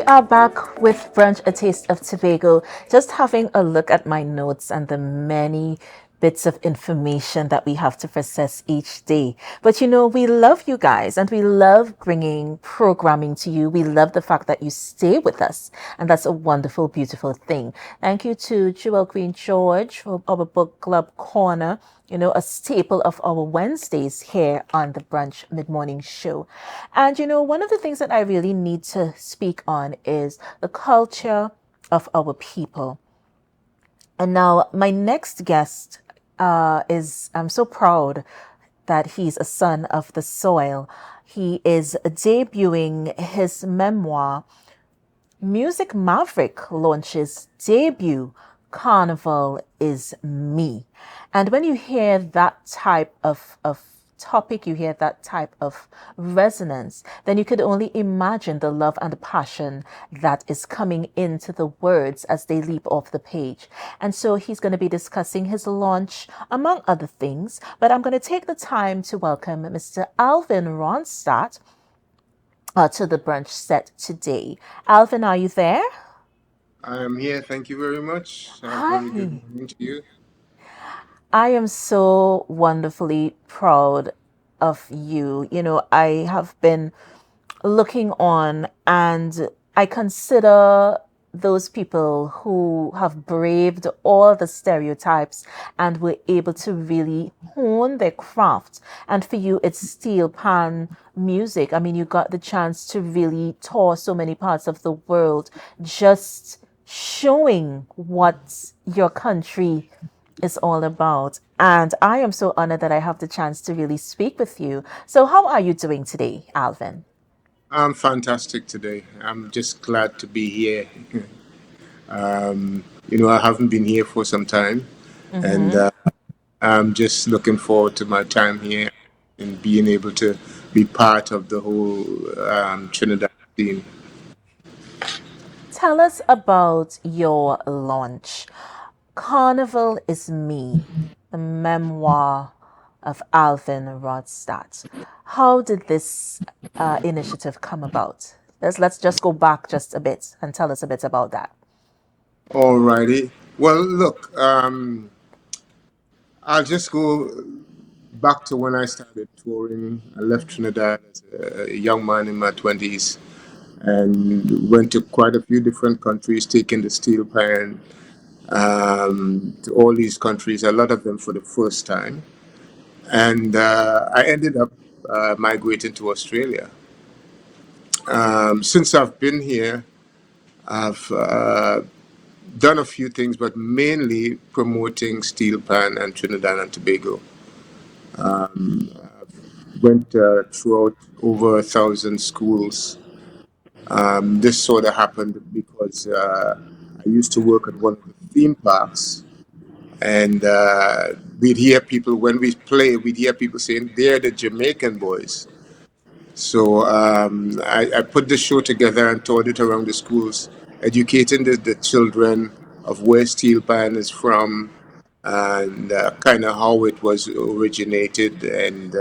are back with Brunch, a taste of Tobago. Just having a look at my notes and the many bits of information that we have to process each day. But we love you guys and we love bringing programming to you. We love the fact that you stay with us. And that's a wonderful, beautiful thing. Thank you to Jewel Queen George for our book club corner, a staple of our Wednesdays here on the Brunch Mid Morning Show. And one of the things that I really need to speak on is the culture of our people. And now, my next guest I'm so proud that he's a son of the soil. He is debuting his memoir. Music Maverick launches debut. Carnival is me. And when you hear that type of topic, you hear that type of resonance, then you could only imagine the love and the passion that is coming into the words as they leap off the page. And so he's going to be discussing his launch, among other things. But I'm going to take the time to welcome Mr. Alvin Rostant to the brunch set today. Alvin, are you there? I am here. Thank you very much. Good Hi. morning to you. I am so wonderfully proud of you. I have been looking on and I consider those people who have braved all the stereotypes and were able to really hone their craft. And for you, it's steel pan music. I mean, you got the chance to really tour so many parts of the world, just showing what your country is all about. And I am so honored that I have the chance to really speak with you. So, how are you doing today, Alvin? I'm fantastic today. I'm just glad to be here. I haven't been here for some time, and I'm just looking forward to my time here and being able to be part of the whole Trinidad scene. Tell us about your launch. Carnival is Me, the memoir of Alvin Rostant. How did this initiative come about? Let's just go back just a bit and tell us a bit about that. Alrighty. Well, look, I'll just go back to when I started touring. I left Trinidad as a young man in my 20s and went to quite a few different countries, taking the steel pan to all these countries, a lot of them for the first time. And I ended up migrating to Australia. Since I've been here, I've done a few things, but mainly promoting steel pan and Trinidad and Tobago. Went throughout over 1,000 schools. This sort of happened because I used to work at one of the theme parks, and we'd hear people when we play. We'd hear people saying they're the Jamaican boys. So I put the show together and toured it around the schools, educating the children of where steel pan is from and kind of how it was originated and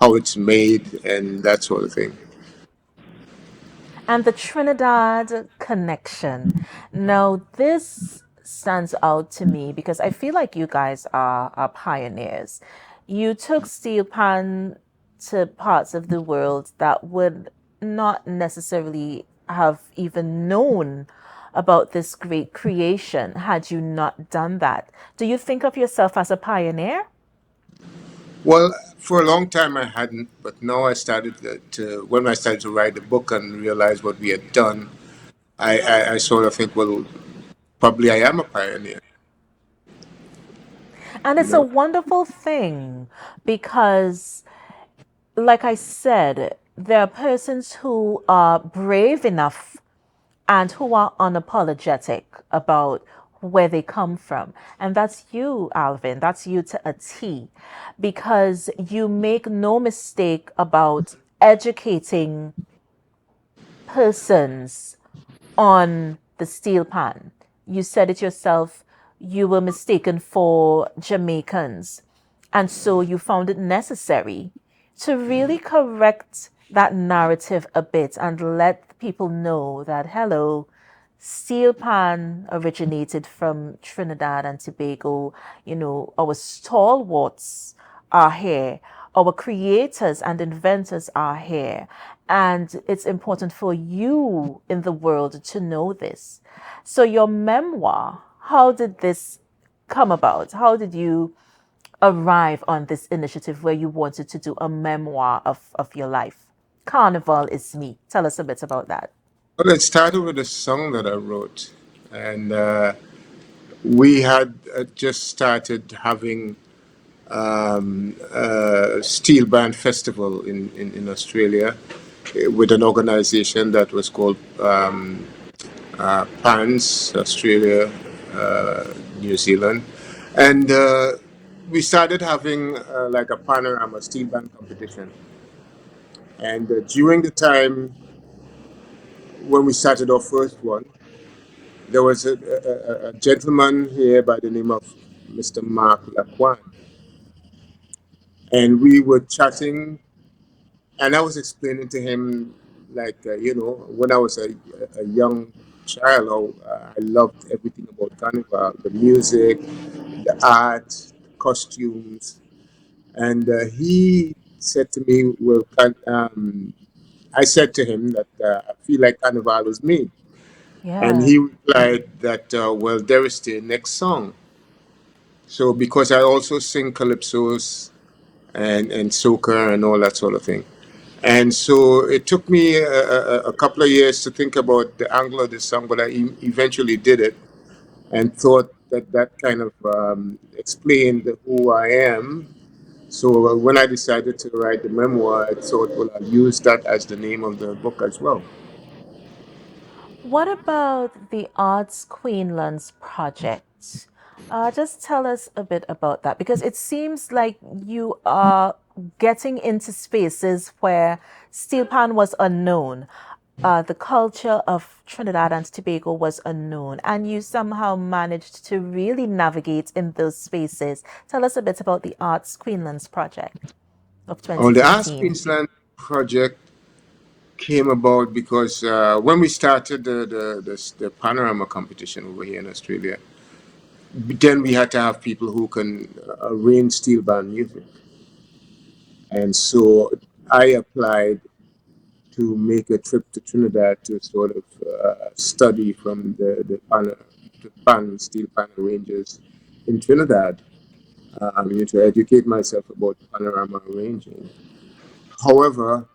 how it's made and that sort of thing. And the Trinidad connection. Now, this stands out to me because I feel like you guys are pioneers. You took steel pan to parts of the world that would not necessarily have even known about this great creation had you not done that. Do you think of yourself as a pioneer? Well, for a long time I hadn't, but now I started when I started to write the book and realize what we had done, I sort of think, well, probably I am a pioneer, And you it's a know. wonderful thing because, like I said, there are persons who are brave enough and who are unapologetic about where they come from. And that's you, Alvin. That's you to a T, because you make no mistake about educating persons on the steel pan. You said it yourself, you were mistaken for Jamaicans. And so you found it necessary to really correct that narrative a bit and let people know that, hello, steel pan originated from Trinidad and Tobago. You know, our stalwarts are here, our creators and inventors are here. And it's important for you in the world to know this. So, your memoir, how did this come about? How did you arrive on this initiative where you wanted to do a memoir of your life? Carnival is me. Tell us a bit about that. Well, it started with a song that I wrote, and we had just started having a steel band festival in Australia with an organization that was called PANS, Australia, New Zealand. And we started having like a panorama steel band competition. And during the time when we started our first one, there was a gentleman here by the name of Mr. Mark Laquan. And we were chatting, and I was explaining to him, like, when I was a young child, I loved everything about Carnival, the music, the art, the costumes. And he said to me, well, I said to him that I feel like Carnival is me. And Yeah. he replied that, well, there is the next song. So because I also sing calypsos and soca and all that sort of thing. And so it took me a couple of years to think about the angle of the song, but I eventually did it and thought that that kind of explained who I am. So when I decided to write the memoir, I thought, well, I'll use that as the name of the book as well. What about the Arts Queenlands project? Just tell us a bit about that because it seems like you are getting into spaces where steel pan was unknown. The culture of Trinidad and Tobago was unknown, and you somehow managed to really navigate in those spaces. Tell us a bit about the Arts Queenlands project of On the Ask 2015. Queensland project came about because when we started the panorama competition over here in Australia, then we had to have people who can arrange steel band music. And so I applied to make a trip to Trinidad to sort of study from the steel pan arrangers in Trinidad, to educate myself about panorama arranging. However,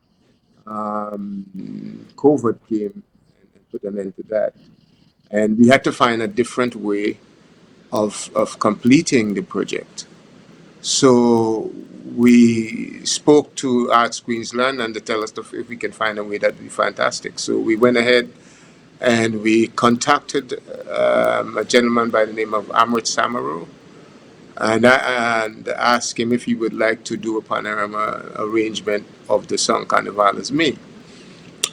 COVID came and put an end to that. And we had to find a different way of completing the project. So we spoke to Arts Queensland and they tell us if we can find a way, that'd be fantastic. So we went ahead and we contacted a gentleman by the name of Amrit Samaru and asked him if he would like to do a panorama arrangement of the song Carnival is Me,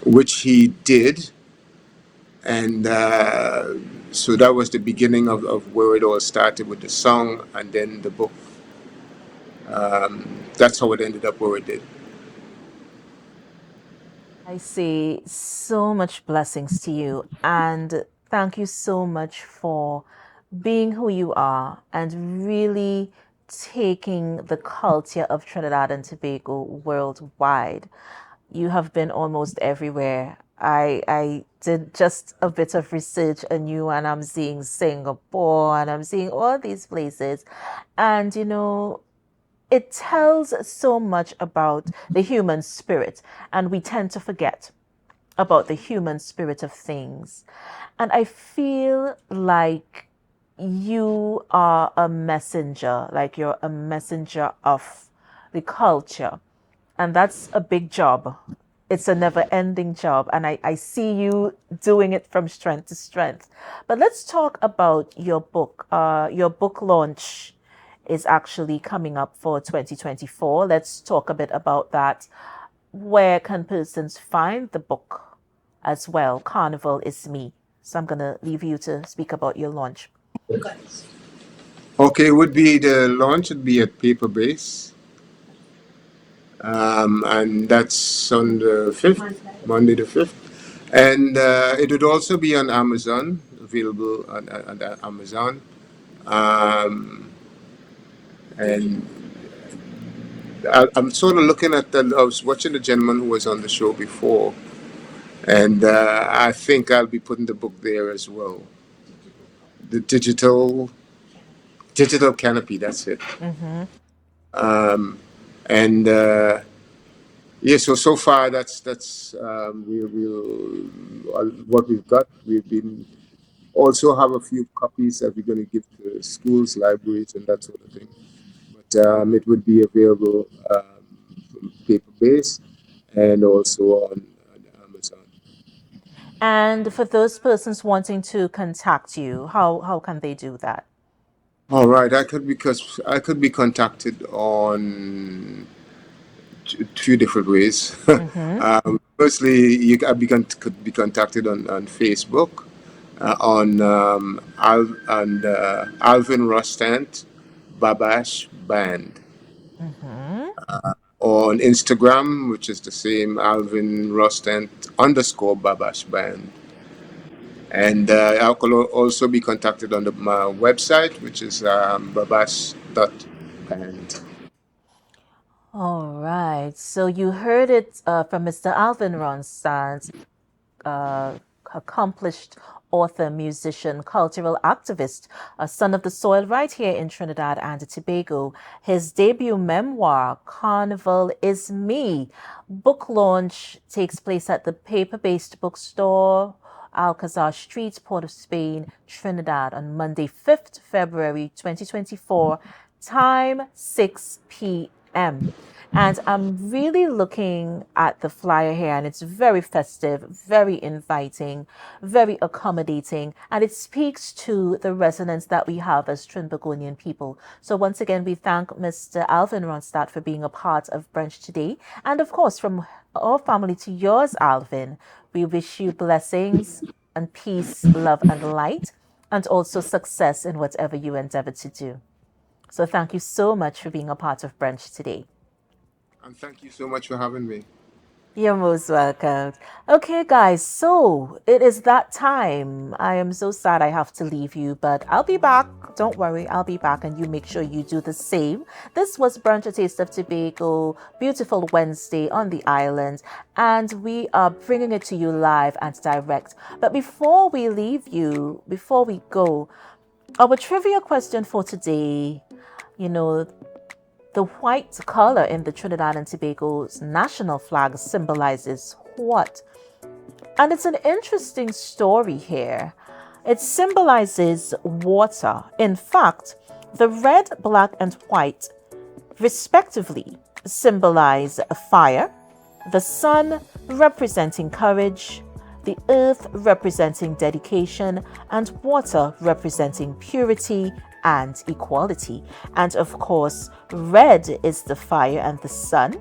which he did. And so that was the beginning of where it all started with the song and then the book. That's how it ended up where it did. I say so much blessings to you and thank you so much for being who you are and really taking the culture of Trinidad and Tobago worldwide. You have been almost everywhere. I did just a bit of research on you and I'm seeing Singapore and I'm seeing all these places. And you know, it tells so much about the human spirit, and we tend to forget about the human spirit of things. And I feel like you are a messenger, like you're a messenger of the culture. And that's a big job. It's a never ending job. And I see you doing it from strength to strength. But let's talk about your book. Your book launch is actually coming up for 2024. Let's talk a bit about that. Where can persons find the book as well? Carnival is me. So I'm going to leave you to speak about your launch. Okay, would be the launch would be at Paper Base. And that's on the 5th, Monday the 5th. And it would also be on Amazon, available on Amazon. Um, and I'm sort of looking at I was watching the gentleman who was on the show before, and I think I'll be putting the book there as well. The digital canopy, that's it. Mm-hmm. And yeah, so far that's what we've got. We've been also have a few copies that we're going to give to schools, libraries, and that sort of thing. But it would be available paper based and also on Amazon. And for those persons wanting to contact you, how can they do that? All right, I could be contacted on two different ways. Mm-hmm. Firstly, could be contacted on Facebook, Alvin Rostant Babash Band, Mm-hmm. or on Instagram, which is the same Alvin Rostant underscore Babash Band. And I could also be contacted on my website, which is babash.band. All right. So you heard it from Mr. Alvin Ronstant, uh, accomplished author, musician, cultural activist, a son of the soil right here in Trinidad and Tobago. His debut memoir, Carnival is Me, book launch takes place at the paper-based bookstore Alcazar Street, Port of Spain, Trinidad on Monday, 5th February 2024, time 6 p.m. And I'm really looking at the flyer here, and it's very festive, very inviting, very accommodating, and it speaks to the resonance that we have as Trinbagonian people. So once again, we thank Mr. Alvin Ronstadt for being a part of Brunch today. And of course, from our family to yours, Alvin, we wish you blessings and peace, love, and light, and also success in whatever you endeavor to do. So thank you so much for being a part of Brunch today. And thank you so much for having me. You're most welcome. Okay, guys, so it is that time. I am so sad I have to leave you, but I'll be back. Don't worry, I'll be back, and you make sure you do the same. This was Brunch a Taste of Tobago, beautiful Wednesday on the island, and we are bringing it to you live and direct. But before we leave you, before we go, our trivia question for today, you know, the white color in the Trinidad and Tobago's national flag symbolizes what? And it's an interesting story here. It symbolizes water. In fact, the red, black, and white, respectively, symbolize fire, the sun representing courage, the earth representing dedication, and water representing purity and equality. And of course, red is the fire and the sun,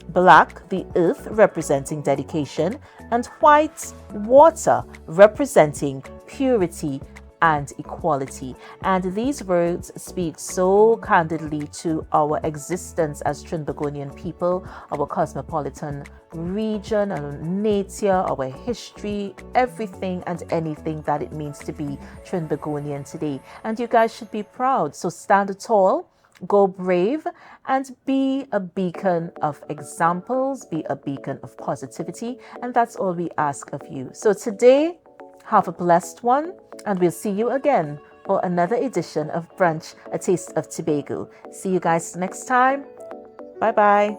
black, the earth representing dedication, and white, water representing purity and equality. And these words speak so candidly to our existence as Trinbagonian people, our cosmopolitan region, our nature, our history, everything and anything that it means to be Trinbagonian today. And you guys should be proud. So stand tall, go brave, and be a beacon of examples, be a beacon of positivity. And that's all we ask of you. So today, have a blessed one, and we'll see you again for another edition of Brunch, a Taste of Tobago. See you guys next time. Bye bye.